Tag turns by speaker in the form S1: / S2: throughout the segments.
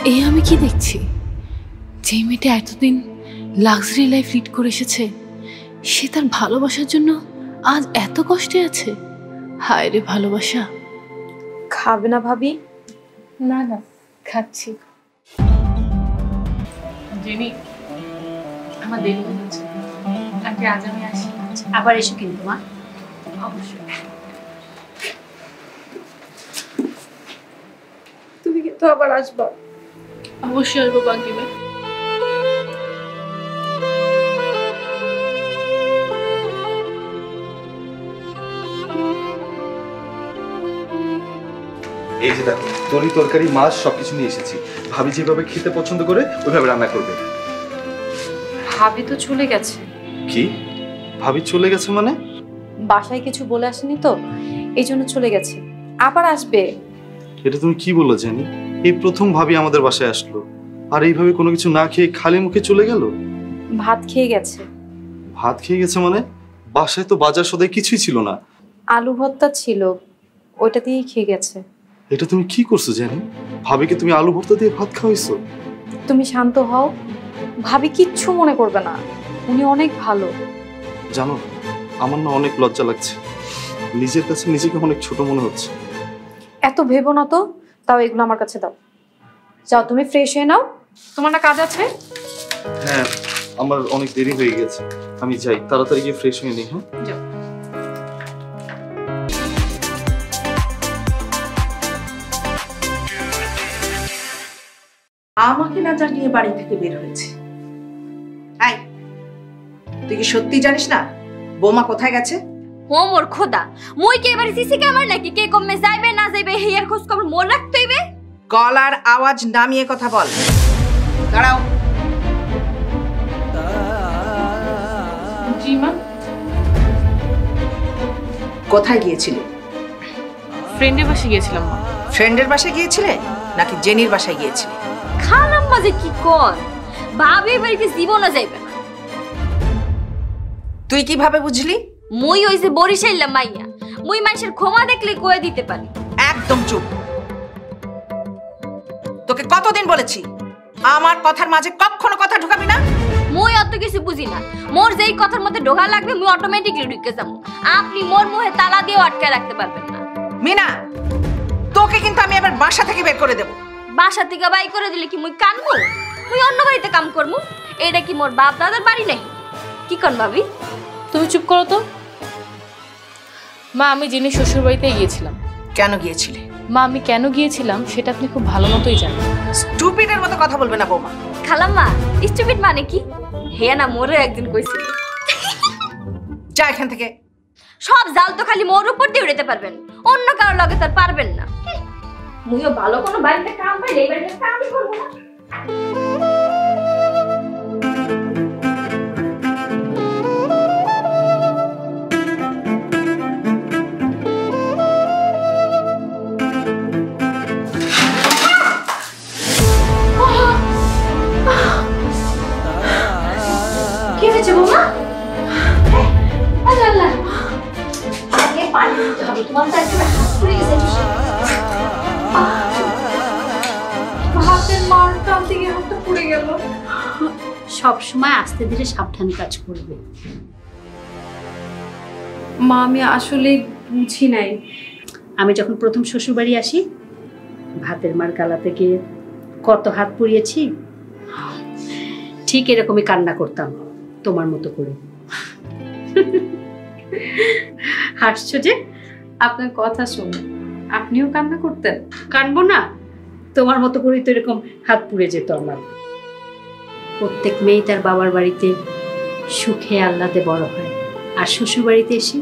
S1: এই আমি কি দেখছি? যে মেয়েটা এতদিন লাক্সারি লাইফ লিড করে এসেছে, সে তার ভালোবাসার জন্য আজ এত কষ্টে আছে। হায় রে ভালোবাসা।
S2: খাবে না ভাবি?
S1: না না, খাচ্ছি। জেনি, আমার দেরি হচ্ছে, আজকে আজ আমি আসি।
S3: আবার এসো কিন্তু মা।
S1: অবশ্যই।
S2: তুমি কিন্তু আবার আসবা।
S1: অবশ্যই আসবো বাকিবে।
S4: এই যে দেখো, তরি তরকারি মাছ সবকিছু নিয়ে এসেছি। ভাবি যেভাবে খেতে পছন্দ করে ওইভাবে রান্না করবে।
S2: ভাবি তো চলে গেছে।
S4: কি? ভাবি চলে গেছে মানে?
S2: বাসায় কিছু বলে আসেনি তো, এই জন্য চলে গেছে। আবার আসবে।
S4: এটা তুমি কি বললে জানি? এই প্রথম ভাবি আমাদের বাসায় আসলো, আর এইভাবে কোনো কিছু না খেয়ে খালি মুখে চলে গেল।
S2: ভাত খেয়ে গেছে।
S4: ভাত খেয়ে গেছে মানে? বাসায় তো বাজার সদাই কিছুই ছিল না।
S2: আলু ভর্তা ছিল, ওইটা দিয়েই খেয়ে গেছে।
S4: এটা তুমি কি করছো জানি? ভাবিকে তুমি আলু ভর্তা দিয়ে ভাত খাওয়াইছো?
S2: তুমি শান্ত হও, ভাবি কিচ্ছু মনে করবে না, উনি অনেক ভালো।
S4: জানো, আমার না অনেক লজ্জা লাগছে, নিজের কাছে নিজেকে অনেক ছোট মনে হচ্ছে।
S2: এত ভেবো না তো, তাও এগুলো আমার কাছে দাও। যাও তুমি ফ্রেশ হয়ে নাও, তোমার না কাজ আছে?
S4: হ্যাঁ, আমার অনেক দেরি হয়ে গেছে, আমি যাই, তাড়াতাড়ি গিয়ে ফ্রেশ হয়ে নিই। হ্যাঁ
S2: যাও।
S5: আমাকে না জানিয়ে বাড়ি থেকে বের হয়েছে। আই, তুই কি সত্যি জানিস না বৌমা কোথায় গেছে?
S3: ও মোর খোদা, মুই কে এবারে সিসি ক্যামেরা নাকি কে কমে যাইবে না যাইবে হেয়ার খোঁজ খবর মোর রাখতে হইবে।
S5: গলার আওয়াজ নামিয়ে কথা বল। দাঁড়াও।
S1: জি মা।
S5: কোথায় গিয়েছিলে?
S1: ফ্রেন্ডের বাসায় গিয়েছিলাম মা।
S5: ফ্রেন্ডের বাসায় গিয়েছিলে নাকি জেনির বাসায় গিয়েছিলে?
S3: খালাম মাঝে কি কর, ভাবি বাড়িতে জীবনও যাইবে না।
S5: তুই কিভাবে বুঝলি?
S3: মুই ওই যে বরিশাইলাম মাইয়া, মুই মানুষের ক্ষমা দেখলে কয়ে দিতে পারি।
S5: একদম চুপ। তোকে কতদিন বলেছি আমার কথার মাঝে কখনো কথা ঢুকাবি না।
S3: মুই অত কিছু বুঝি না, মোর যেই কথার মধ্যে ঢোকা লাগবে মুই অটোমেটিকলি ঢুকে যাবো। আপনি মোর মুখে তালা দিয়ে আটকায় রাখতে পারবেন না।
S5: মিনা, তোকে কিন্তু আমি এবার বাসা থেকে বের করে দেব।
S3: বাসা থেকে বাই করে দিলে কি মুই কানবো? মুই অন্য বাড়িতে কাম করবো? এটা কি মোর বাপ দাদার বাড়ি নাই? কি কন ভাবি?
S1: তুমি চুপ করো তো মা। আমি জেনে শ্বশুর বাড়িতে গিয়েছিলাম।
S5: কেন গিয়েছিলে?
S1: মা, আমি কেন গিয়েছিলাম সেটা আপনি খুব ভালো মতোই জানেন।
S5: স্টুপিডের মতো কথা বলবে না বৌমা।
S3: খালাম্মা, স্টুপিড মানে কি? হে না মোরে একদিন কইছিল।
S5: যা এখান থেকে।
S3: সব জাল তো খালি মোর উপর দিয়ে উড়াতে পারবেন, অন্য কারো লগে তার পারবেন না। মুইও ভালো কোনো বাড়িতে কাম পাইলে এই বাড়িতে কামই করবো না। কি হয়েছে বৌমা? আল্লাহ, আগে পানি দিতে হবে, তোমার তো একেবারে হাত পুড়ে গেছে।
S2: হাতের মার টানতে গিয়ে হাতটা পুড়ে গেল।
S6: সব সময় আস্তে ধীরে সাবধানে কাজ করবে।
S2: মা, আমি আসলে বুঝি নাই।
S6: আমি যখন প্রথম শ্বশুরবাড়ি আসি, ভাতের মার গালা থেকে কত হাত পুড়িয়েছি, ঠিক এরকমই কান্না করতাম তোমার মতো করে। হাসছো যে?
S2: আপনার কথা শুনে আপনিও কান্না করতেন?
S6: কানবো না? তোমার মতো করেই তো এরকম হাত পুড়ে যেত আমার। প্রত্যেক মেয়ে তার বাবার বাড়িতে সুখে আহ্লাদে বড় হয়, আর শ্বশুর বাড়িতে এসে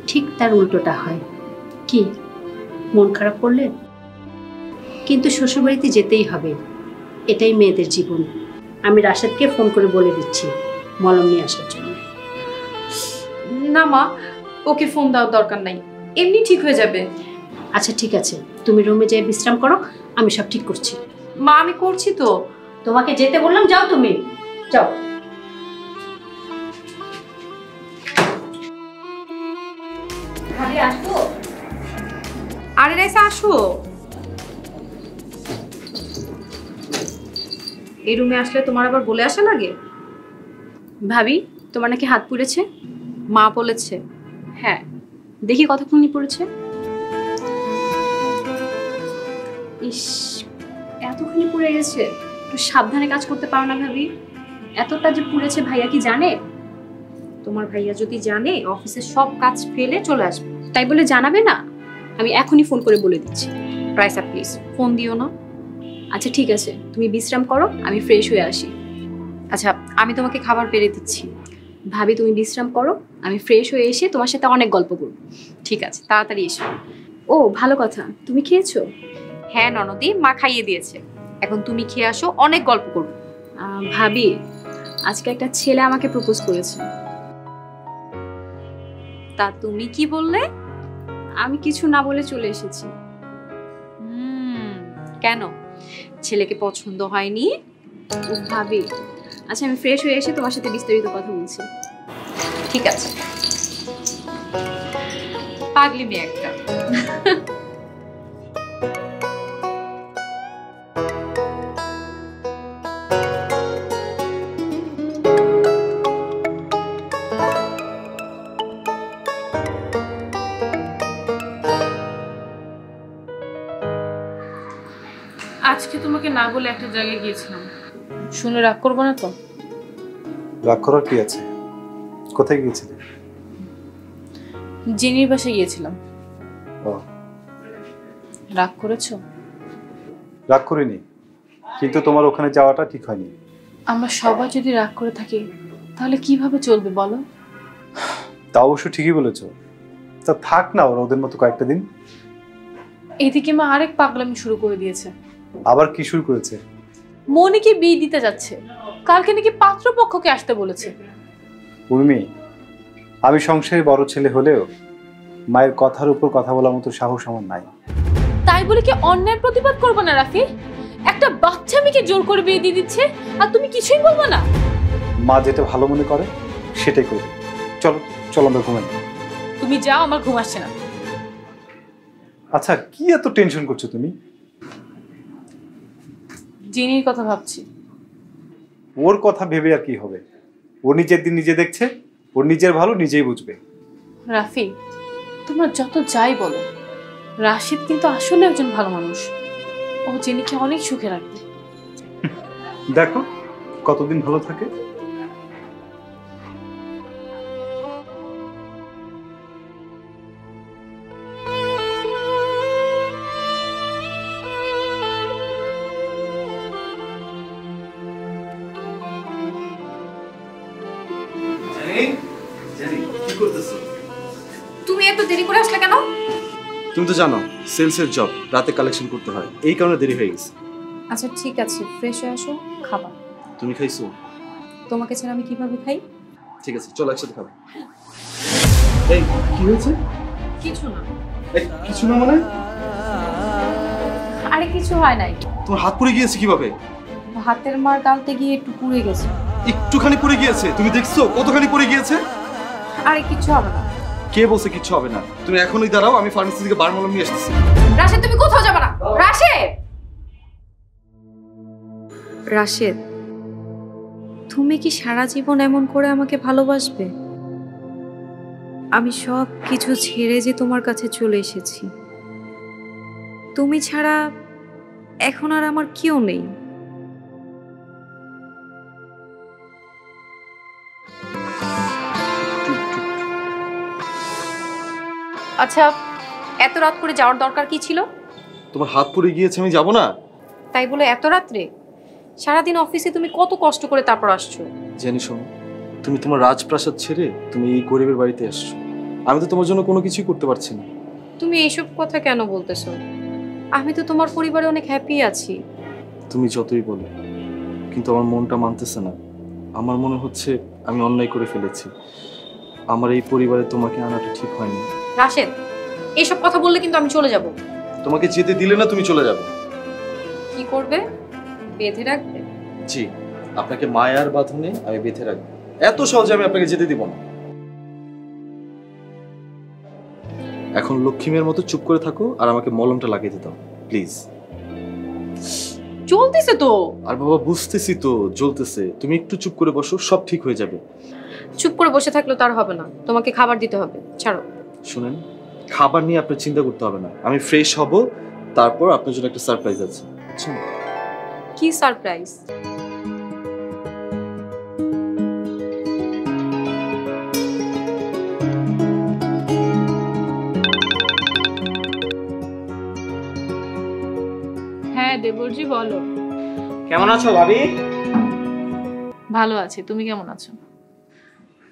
S6: ঠিক তার উল্টোটা হয়। কি মন খারাপ করলে? কিন্তু শ্বশুর বাড়িতে যেতেই হবে, এটাই মেয়েদের জীবন। আমি রাশেদকে ফোন করে বলে দিচ্ছি মলম নিয়ে আসার জন্য।
S2: না মা, ওকে ফোন দেওয়ার দরকার নাই, এমনি ঠিক হয়ে যাবে।
S6: আচ্ছা ঠিক আছে, তুমি রুমে যেয়ে বিশ্রাম করো, আমি সব ঠিক করছি।
S2: মা, আমি করছি তো।
S6: তোমাকে যেতে বললাম, যাও তুমি, যাও।
S3: ভাবি আসবো?
S2: আরে রাইসা, আসো। এই রুমে আসলে তোমার আবার বলে আসা লাগে?
S6: ভাবি, তোমার নাকি হাত পুড়েছে?
S2: মা বলেছে।
S6: হ্যাঁ, দেখি কতক্ষণই পড়েছে। ইস, এতখানি পুড়ে গেছে। একটু সাবধানে কাজ করতে পারো না ভাবি? এতটা যে পুড়েছে ভাইয়া কি জানে?
S2: তোমার ভাইয়া যদি জানে অফিসের সব কাজ ফেলে চলে আসবে।
S6: তাই বলে জানাবে না? আমি এখনই ফোন করে বলে দিচ্ছি।
S2: রাইসা প্লিজ ফোন দিও না।
S6: আচ্ছা ঠিক আছে, তুমি বিশ্রাম করো, আমি ফ্রেশ হয়ে আসি।
S2: আচ্ছা আমি তোমাকে খাবার বেড়ে দিচ্ছি।
S6: ভাবি তুমি বিশ্রাম করো, আমি ফ্রেশ হয়ে এসে তোমার সাথে অনেক গল্প করব।
S2: ঠিক আছে, তাড়াতাড়ি এসো।
S6: ও ভালো কথা, তুমি খেয়েছো?
S2: হ্যাঁ ননদি, মা খাইয়ে দিয়েছে। এখন তুমি খেয়ে আসো, অনেক গল্প করবো।
S6: ভাবি, আজকে একটা ছেলে আমাকে প্রপোজ করেছে।
S2: তা তুমি কি বললে?
S6: আমি কিছু না বলে চলে এসেছি।
S2: কেন, ছেলেকে পছন্দ হয়নি?
S6: ও ভাবি, আচ্ছা আমি ফ্রেশ হয়ে এসে তোমার সাথে বিস্তারিত কথা বলছি।
S2: ঠিক আছে। পাগলি মেয়ে একটা।
S1: আজকে তোমাকে না বলে একটা জায়গায় গিয়েছিলাম, শুনে রাগ করবো না তো?
S4: রাগ করার কি আছে? কোথায় গিয়েছিলে?
S1: জেনির বাসায় গিয়েছিলাম।
S4: ও,
S1: রাগ করেছো?
S4: রাগ করিনি, কিন্তু তোমার ওখানে যাওয়াটা ঠিক হয়নি।
S1: আমরা সবাই যদি রাগ করে থাকি তাহলে কিভাবে চলবে বলো?
S4: তা অবশ্য ঠিকই বলেছ। তা থাক না ওরা ওদের মতো কয়েকটা দিন।
S1: এদিকে মা আরেক পাগলামি শুরু করে দিয়েছে।
S4: আবার কি শুরু করেছে?
S1: মনিকে বিয়ে দিতে যাচ্ছে, কালকে নাকি পাত্রপক্ষকে আসতে বলেছে।
S4: উর্মি, আমি সংসারে বড় ছেলে হলেও মায়ের কথার উপর কথা বলার মতো সাহস আমার নাই।
S1: তাই বলে কি অন্যায় প্রতিবাদ করবো না রাফি? একটা বাচ্চা মেয়েকে জোর করে বিয়ে দিয়ে দিচ্ছে আর তুমি কিছুই বলবো না?
S4: মা যেটা ভালো মনে করে সেটাই করবে। চলো চলো আমরা ঘুমাই।
S1: তুমি যাও, আমার ঘুম আসছে না।
S4: আচ্ছা, কি এত টেনশন করছো তুমি?
S1: জেনির কথা ভাবছি।
S4: ওর কথা ভেবে আর কি হবে? ও নিজের দিন নিজে দেখছে, ওর নিজের ভালো নিজেই বুঝবে।
S1: রাফি, তোমরা যত যাই বলো, রাশিদ কিন্তু আসলে একজন ভালো মানুষ। ও জেনিকে অনেক সুখে রাখবে।
S4: দেখো কতদিন ভালো থাকে।
S2: তুমি এত দেরি করে আসলে কেন?
S4: তুমি তো জানো সেলসের জব, রাতে কালেকশন করতে হয়, এই কারণে দেরি হয়ে গেছে।
S2: আচ্ছা ঠিক আছে, ফ্রেশ হয়ে আসো, খাবার।
S4: তুমি খাইছো?
S2: তোমাকে ছাড়া আমি কিভাবে খাই?
S4: ঠিক আছে চলো একসাথে খাবো। এই কি হয়েছে?
S2: কিছু না।
S4: এই কিছু না মানে?
S2: আরে কিছু হয় নাই।
S4: তোমার হাত পুড়ে গিয়েছে কিভাবে?
S2: হাতের মার গালতে গিয়ে একটু পুড়ে গেছে।
S4: একটুখানি পুড়ে গিয়েছে? তুমি দেখছো কতখানি পুড়ে গিয়েছে?
S2: আরে কিছু হবে না।
S4: কে বলছে কিচ্ছু হবে না? তুমি এখনই দাঁড়াও, আমি ফার্মেসি থেকে বারমলম নিয়ে আসতেছি।
S2: রাশেদ তুমি কোথাও যাবে না। রাশেদ, রাশেদ তুমি কি সারা জীবন এমন করে আমাকে ভালোবাসবে? আমি সব কিছু ছেড়ে যে তোমার কাছে চলে এসেছি। তুমি ছাড়া এখন আর আমার কেউ নেই। আচ্ছা এত রাত করে যাওয়ার দরকার কি ছিল?
S4: তোমার হাত পুড়ে গিয়েছে, আমি যাব না?
S2: তাই বলে এত রাত্রে? সারাদিন অফিসে তুমি কত কষ্ট করে তারপর আসছো।
S4: জানি শোনো, তুমি তোমার রাজপ্রাসাদ ছেড়ে তুমি এই গরিবের বাড়িতে আসছো। আমি তো তোমার জন্য কোনো কিছুই করতে পারছি না।
S2: তুমি এইসব কথা কেন বলতেছো? আমি তো তোমার পরিবারে অনেক হ্যাপি আছি।
S4: তুমি যতই বলো, কিন্তু আমার মনটা মানতেছে না। আমার মনে হচ্ছে আমি অন্যায় করে ফেলেছি। আমার এই পরিবারে তোমাকে আনাটা ঠিক হয়নি।
S2: রাশেদ, এইসব কথা বললে কিন্তু আমি চলে যাব।
S4: তোমাকে যেতে দিলে না তুমি চলে যাবে।
S2: কি করবে? বেঁধে রাখবে?
S4: জি, আপনাকে মায়ার বাঁধনে আমি বেঁধে রাখবো। এত সহজে আমি আপনাকে যেতে দিব না। এখন লক্ষ্মীমের মতো চুপ করে থাকো আর আমাকে মলমটা লাগিয়ে দিতে হবে প্লিজ।
S2: চলতেছে তো।
S4: আর বাবা বুঝতেছি তো জ্বলতেছে, তুমি একটু চুপ করে বসো, সব ঠিক হয়ে যাবে।
S2: চুপ করে বসে থাকলে তার হবে না, তোমাকে খাবার দিতে হবে। ছাড়ো।
S4: শুনেন, খাবার নিয়ে আপনার চিন্তা করতে হবে না, আমি ফ্রেশ হব, তারপর আপনার জন্য একটা সারপ্রাইজ আছে। বুঝছেন?
S2: কি সারপ্রাইজ?
S1: হ্যাঁ দেবরজি বলো।
S7: কেমন আছো ভাবি?
S1: ভালো আছি, তুমি কেমন আছো?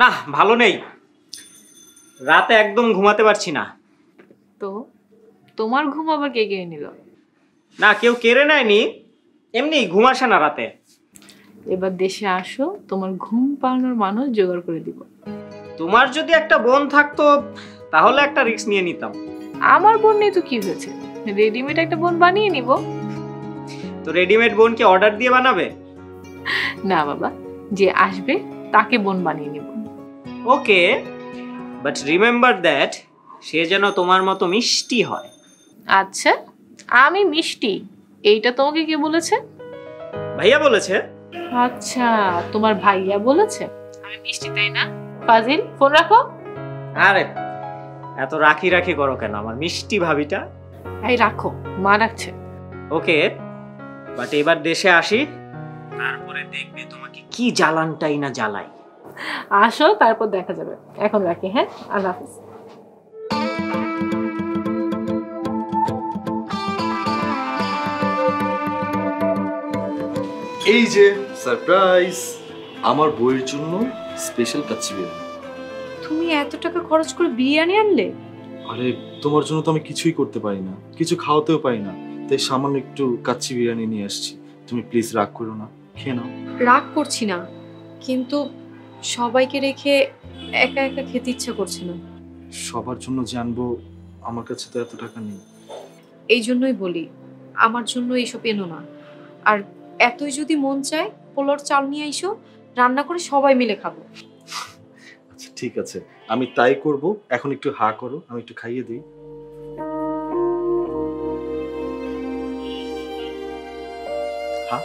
S7: না, ভালো নেই, রাতে একদম ঘুমাতে পারছি না।
S1: তো তোমার ঘুম আবার কে কেড়ে নিল?
S7: না, কেউ কেড়ে নেয়নি, এমনি ঘুম আসে না রাতে।
S1: এবার দেশে আসো, তোমার ঘুম পাড়ানোর মানুষ জোগাড় করে দিব।
S7: তোমার যদি একটা বোন থাকতো তাহলে একটা রিস্ক নিয়ে নিতাম।
S1: আমার বোন নেই তো কি হয়েছে, রেডিমেড একটা বোন বানিয়ে নিব।
S7: তো রেডিমেড বোন কি অর্ডার দিয়ে বানাবে?
S1: না বাবা, যে আসবে তাকে বোন বানিয়ে নিব।
S7: ওকে, বাট রিমেম্বার দ্যাট সে যেন তোমার মতো মিষ্টি হয়।
S1: আচ্ছা, আমি মিষ্টি এইটা তোমাকে কে বলেছে?
S7: ভাইয়া বলেছে।
S1: আচ্ছা, তোমার ভাইয়া বলেছে আমি মিষ্টি, তাই না? ফাজিল, ফোন রাখো।
S7: আরে এত রাখি রাখি করো কেন আমার মিষ্টি ভাবিটা?
S1: এই রাখো, মা রাখছে।
S7: ওকে, বাট এবার দেশে আসি, তারপরে দেখবে তোমাকে কি জ্বালানটাই না জ্বালাই।
S1: আসো, তারপর দেখা যাবে। এখন রাখি, হ্যাঁ, আল্লাহ হাফিজ।
S4: এই যে সারপ্রাইজ, আমার বইয়ের জন্য স্পেশাল কাচ্চি বিরিয়ানি।
S2: তুমি এত টাকা খরচ করে বিরিয়ানি আনলে?
S4: আরে তোমার জন্য তো আমি কিছুই করতে পারি না, কিছু খাওয়াতেও পারি না, তাই সামান্য একটু কাচ্চি বিরিয়ানি নিয়ে আসছি। তুমি প্লিজ রাগ করো না, খেয়ে নাও।
S2: রাগ করছি না, কিন্তু সবাইকে রেখে একা একা খেতে ইচ্ছা করছে না।
S4: সবার জন্য জানবো, আমার কাছে তো এত টাকা নেই।
S2: এই জন্যই বলি, আমার জন্য এইসব এনো না। আর এতই যদি মন চায়, পোলার চাল নিয়ে আইসো, রান্না করে সবাই মিলে খাবো।
S4: আচ্ছা ঠিক আছে, আমি তাই করব। এখন একটু হা করো, আমি একটু খাইয়ে দিই। হ্যাঁ,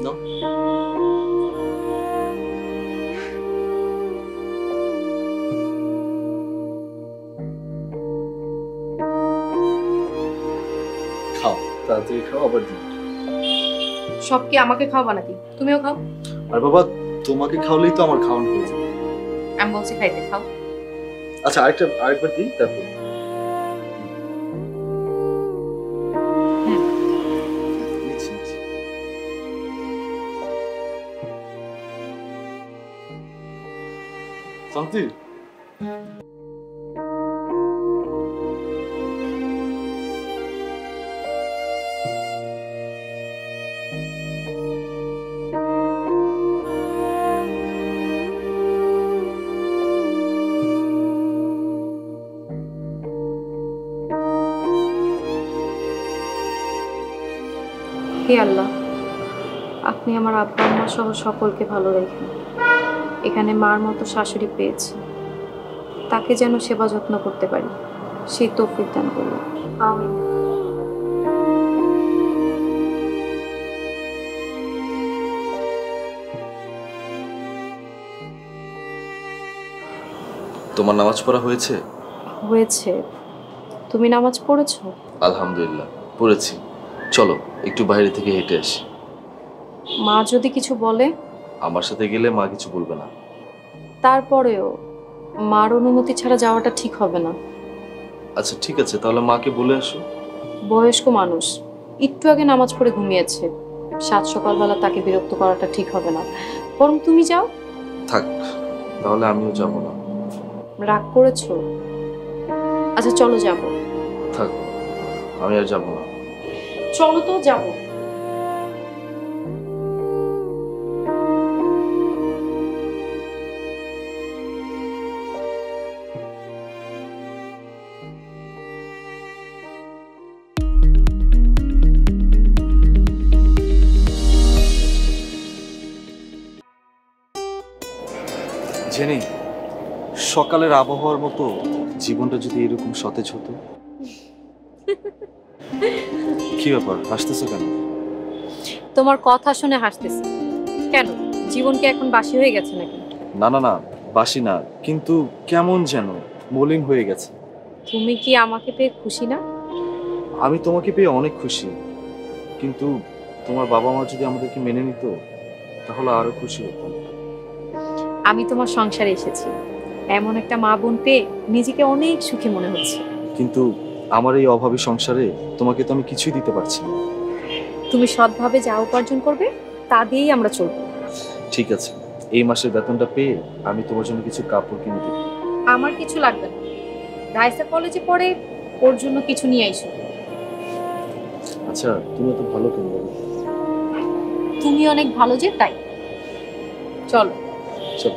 S4: নাও। খাও, তাড়াতাড়ি খাও, আবার দিই।
S2: সব কি আমাকে খাওয়াবা নাকি? তুমিও খাও।
S4: আর বাবা, তোমাকে খাওয়ালেই তো আমার খাওয়ানো হয়ে যাবে।
S2: আমি বলছি খাইতে, খাও।
S4: আচ্ছা, আরেকবার দিই, তারপর। নিচ্ছি, নিচ্ছি। শান্তি,
S2: হে আল্লাহ, আপনি আমার আব্বা আম্মা সহ সকলকে ভালো রাখেন। এখানে মার মতো শাশুড়ি পেয়েছি, তাকে যেন সেবা যত্ন করতে পারি, সেই তৌফিক দান করুন। আমিন।
S4: তোমার নামাজ পড়া হয়েছে?
S2: হয়েছে। তুমি নামাজ পড়েছো?
S4: আলহামদুলিল্লাহ, পড়েছি। চলো একটু বাইরে থেকে হেঁটে আসি।
S2: মা যদি কিছু বলে?
S4: আমার সাথে গেলে মা কিছু বলবে না।
S2: তারপরেও মার অনুমতি ছাড়া যাওয়াটা ঠিক হবে না।
S4: আচ্ছা ঠিক আছে, তাহলে মাকে বলে আসো।
S2: বয়স্ক মানুষ, একটু আগে নামাজ পড়ে ঘুমিয়েছে, সাত সকালবেলা তাকে বিরক্ত করাটা ঠিক হবে না। বরং তুমি যাও।
S4: থাক, তাহলে আমিও যাব না।
S2: রাগ করেছো? আচ্ছা চলো, যাবো।
S4: থাক, আমি আর যাব না।
S2: চলো তো, যাবো।
S4: জেনি, সকালের আবহাওয়ার মতো জীবনটা যদি এরকম সতেজ হতো। কি ব্যাপার, হাসতেছো কেন?
S2: তোমার কথা শুনে হাসতেছি। কেন, জীবন কি এখন বাসি হয়ে গেছে নাকি?
S4: না না না, বাসি না, কিন্তু কেমন যেন মলিন হয়ে গেছে।
S2: তুমি কি আমাকে পেয়ে খুশি না?
S4: আমি তোমাকে পেয়ে অনেক খুশি, কিন্তু তোমার বাবা মা যদি আমাদেরকে মেনে নিত তাহলে আরো খুশি হতাম।
S2: আমি তোমার সংসারে এসেছি, এমন একটা মা বোন পেয়ে নিজেকে অনেক সুখী মনে হচ্ছে।
S4: কিন্তু আমার এই অভাবী সংসারে তোমাকে তো আমি কিছুই দিতে পারছি না।
S2: তুমি সৎভাবে যা উপার্জন করবে তা দিয়েই আমরা চলবো।
S4: ঠিক আছে, এই মাসের বেতনটা পেয়ে আমি তোমার জন্য কিছু কাপড় কিনে দেব।
S2: আমার কিছু লাগবে না, রাইসা কলেজে পড়ে, ওর জন্য কিছু নিয়ে আইসো।
S4: আচ্ছা, তুমি তো ভালো কেন বলো?
S2: তুমি অনেক ভালো যে, তাই। চলো।
S4: চল।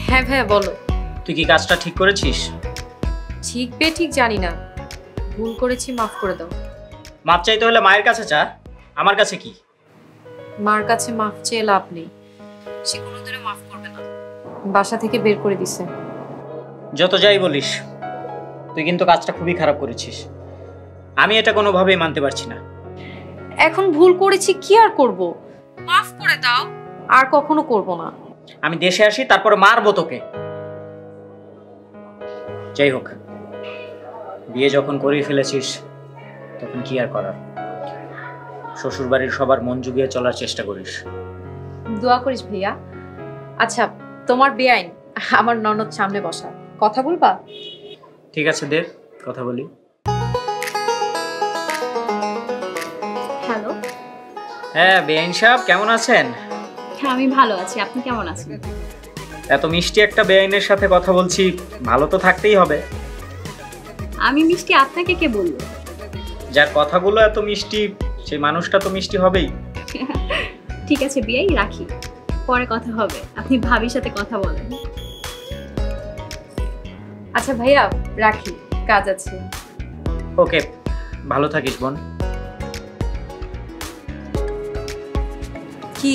S2: হ্যাঁ ভাইয়া বলো।
S7: তুই কি কাজটা ঠিক করেছিস?
S2: ঠিক ঠিক জানি না, ভুল করেছি, মাফ করে দাও।
S7: মাপ চাইতে হলে মায়ের কাছে চা, আমার কাছে কি?
S2: মার কাছে মাফ চেয়ে লাভ নেই, সে কোনোদিনও মাফ করবে না, বাসা থেকে বের করে দিছে।
S7: যত যাই বলিস, তুই কিন্তু কাজটা খুবই খারাপ করেছিস। আমি এটা কোনোভাবেই মানতে পারছি না।
S2: এখন ভুল করেছি, কি আর করব, মাফ করে দাও, আর কখনো করব না।
S7: আমি দেশে আসি, তারপরে মারবো তোকে। যাই হোক, বিয়ে যখন করেই ফেলেছিস তখন কি আর করার। শ্বশুর বাড়ির সবার মন জুগিয়ে চলার চেষ্টা করিস।
S2: দোয়া করিস ভাইয়া। আচ্ছা, তোমার বেআইন আমার ননদ সামনে বসা, কথা বলবা?
S7: ঠিক আছে, দে কথা বলি।
S3: হ্যালো।
S7: হ্যাঁ বেআইন সাহেব, কেমন আছেন?
S3: হ্যাঁ আমি ভালো আছি, আপনি কেমন আছেন?
S7: এত মিষ্টি একটা বেআইনের সাথে কথা বলছি, ভালো তো থাকতেই হবে।
S3: আমি মিষ্টি, আপনাকে কে বললো?
S7: যার কথাগুলো এত মিষ্টি, সেই মানুষটা তো মিষ্টি হবেই।
S3: ঠিক আছে বিয়াই, রাখি, পরে কথা হবে, আপনি ভাবির সাথে কথা বলেন।
S2: আচ্ছা ভাইয়া, রাখি, কাজ আছে।
S7: ওকে, ভালো থাকিস বোন।
S2: কি